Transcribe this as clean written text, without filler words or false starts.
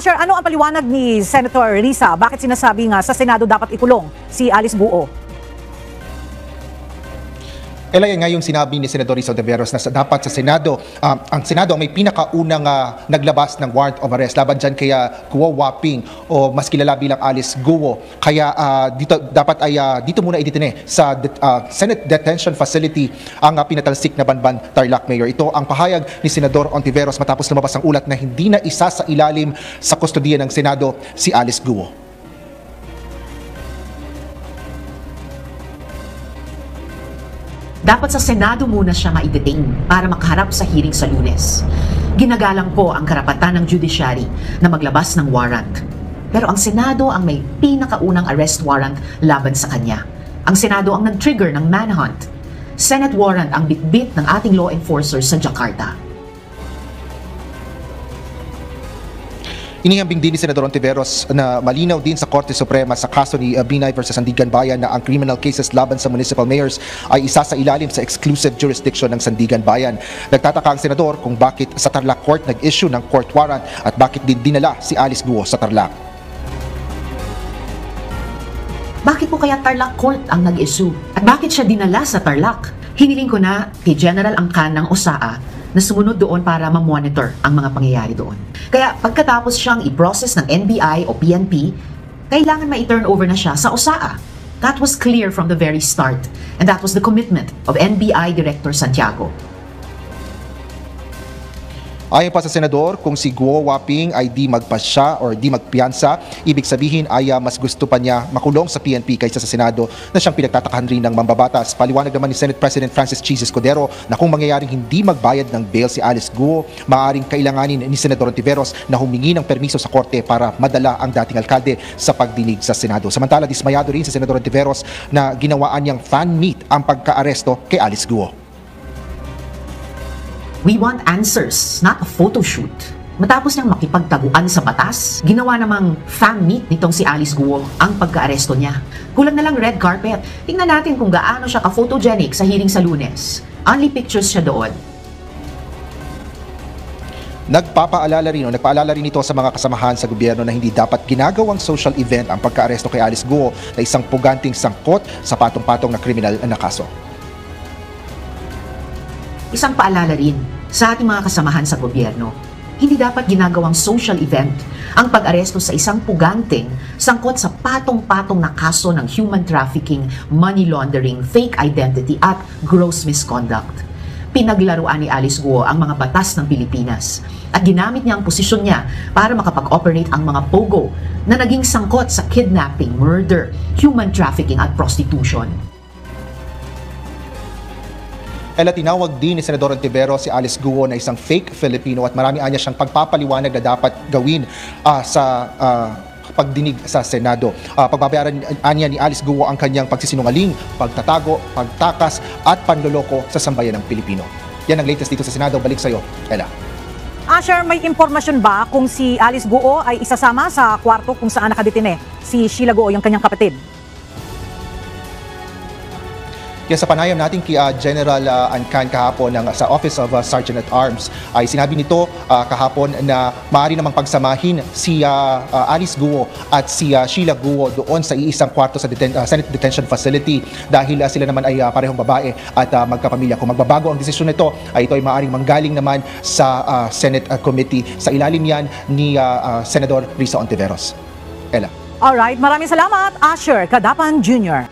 Asher, ano ang paliwanag ni Senator Risa? Bakit sinasabi nga sa Senado dapat ikulong si Alice Guo? Yan nga yung sinabi ni Senador Risa Ontiveros na dapat sa Senado, ang Senado ang may pinakaunang naglabas ng warrant of arrest laban dyan kaya Guo Waping o mas kilala bilang Alice Guo. Kaya dito muna idetine sa Senate Detention Facility ang pinatalsik na Banban Tarlac Mayor. Ito ang pahayag ni Senador Ontiveros matapos lumabas ang ulat na hindi na isa sa ilalim sa kustodiya ng Senado si Alice Guo. Dapat sa Senado muna siya ma-detain para makaharap sa hearing sa Lunes. Ginagalang ko ang karapatan ng judiciary na maglabas ng warrant. Pero ang Senado ang may pinakaunang arrest warrant laban sa kanya. Ang Senado ang nag-trigger ng manhunt. Senate warrant ang bitbit ng ating law enforcers sa Jakarta. Inihambing din ni Senador Ontiveros na malinaw din sa Korte Suprema sa kaso ni Binay versus Sandigan Bayan na ang criminal cases laban sa municipal mayors ay isa sa ilalim sa exclusive jurisdiction ng Sandigan Bayan. Nagtataka ang Senador kung bakit sa Tarlac Court nag-issue ng court warrant at bakit din dinala si Alice Guo sa Tarlac. Bakit po kaya Tarlac Court ang nag-issue? At bakit siya dinala sa Tarlac? Hiniling ko na kay General Angkan ng OSAA na sumunod doon para ma-monitor ang mga pangyayari doon. Kaya pagkatapos siyang i-process ng NBI o PNP, kailangan ma-turn over na siya sa OSAA. That was clear from the very start. And that was the commitment of NBI Director Santiago. Ayon pa sa Senador, kung si Guo Waping ay di magpasya or di magpiyansa, ibig sabihin ay mas gusto pa niya makulong sa PNP kaysa sa Senado na siyang pinagtatakahan rin ng mambabatas. Paliwanag naman ni Senate President Francis Chis Escudero na kung mangyayaring hindi magbayad ng bail si Alice Guo, maaaring kailanganin ni Senador Ontiveros na humingi ng permiso sa korte para madala ang dating alkalde sa pagdinig sa Senado. Samantala, dismayado rin si Senador Ontiveros na ginawaan niyang fan meet ang pagka-aresto kay Alice Guo. We want answers, not a photo shoot. Matapos niyang makipagtaguan sa batas, ginawa namang fan meet nitong si Alice Guo ang pagka-aresto niya. Kulang na lang red carpet. Tingnan natin kung gaano siya ka-photogenic sa hearing sa Lunes. Only pictures siya doon. Nagpaalala rin ito sa mga kasamahan sa gobyerno na hindi dapat ginagawang social event ang pagka-aresto kay Alice Guo na isang puganting sangkot sa patong-patong na kriminal na kaso. Isang paalala rin sa ating mga kasamahan sa gobyerno, hindi dapat ginagawang social event ang pag-aresto sa isang puganteng sangkot sa patong-patong na kaso ng human trafficking, money laundering, fake identity at gross misconduct. Pinaglaruan ni Alice Guo ang mga batas ng Pilipinas at ginamit niya ang posisyon niya para makapag-operate ang mga pogo na naging sangkot sa kidnapping, murder, human trafficking at prostitution. Tinawag din ni Senador Ontiveros si Alice Guo na isang fake Filipino at marami anya siyang pagpapaliwanag na dapat gawin sa pagdinig sa Senado. Pagbabayaran anya ni Alice Guo ang kanyang pagsisinungaling, pagtatago, pagtakas at panloloko sa sambayan ng Pilipino. Yan ang latest dito sa Senado. Balik sa iyo, Ella. Asher, may impormasyon ba kung si Alice Guo ay isasama sa kwarto kung saan nakadetine si Sheila Guo, yung kanyang kapatid? Kaya sa panayam natin kay General Angkan kahapon sa Office of Sergeant at Arms ay sinabi nito kahapon na maaari namang pagsamahin si Alice Guo at si Sheila Guo doon sa iisang kwarto sa Senate Detention Facility dahil sila naman ay parehong babae at magkapamilya. Kung magbabago ang desisyon nito ay ito ay maaaring manggaling naman sa Senate Committee. Sa ilalim yan ni Senador Risa Ontiveros. Ella. Alright, maraming salamat, Asher Cadapan Jr.